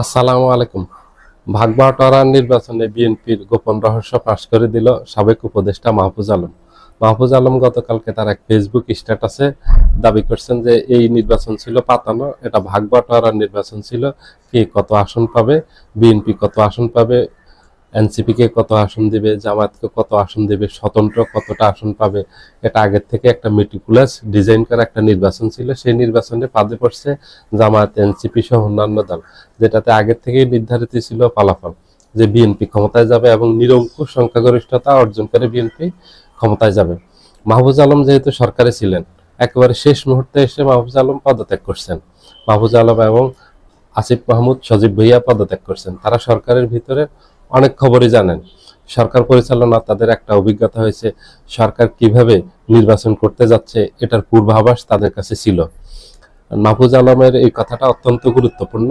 আসসালামু আলাইকুম। ভাগ-বাঁটোয়ারা নির্বাচনে বিএনপির গোপন রহস্য ফাঁস করে দিল সাবেক উপদেষ্টা মাহফুজ আলম। মাহফুজ আলম গতকালকে তার এক ফেসবুক স্ট্যাটাসে দাবি করছেন যে এই নির্বাচন ছিল পাতানো, এটা ভাগ-বাঁটোয়ারার নির্বাচন ছিল। কে কত আসন পাবে, বিএনপি কত আসন পাবে, এনসিপিকে কত আসন দিবে, জামায়াতকে কত আসন দিবে, স্বতন্ত্র কতটা আসন পাবে, এটা আগের থেকে একটা মেটিকুলাস ডিজাইন করা একটা নির্বাচন ছিল। সেই নির্বাচনে ফাঁদে পড়ছে জামায়াত, এনসিপি সহ অন্যান্য দল, যেটাতে আগের থেকেই নির্ধারিত ছিল ফলাফল যে বিএনপি ক্ষমতায় যাবে এবং নিরঙ্কুশ সংখ্যাগরিষ্ঠতা অর্জন করে বিএনপি ক্ষমতায় যাবে। মাহফুজ আলম যেহেতু সরকারে ছিলেন, একেবারে শেষ মুহূর্তে এসে মাহফুজ আলম পদত্যাগ করছেন। মাহফুজ আলম এবং আসিফ মাহমুদ, সজীব ভুইয়া পদত্যাগ করছেন। তারা সরকারের ভিতরে অনেক খবরই জানেন। সরকার পরিচালনা তাদের একটা অভিজ্ঞতা হয়েছে, সরকার কিভাবে নির্বাচন করতে যাচ্ছে এটার পূর্বাভাস তাদের কাছে ছিল। মাহফুজ আলমের এই কথাটা অত্যন্ত গুরুত্বপূর্ণ।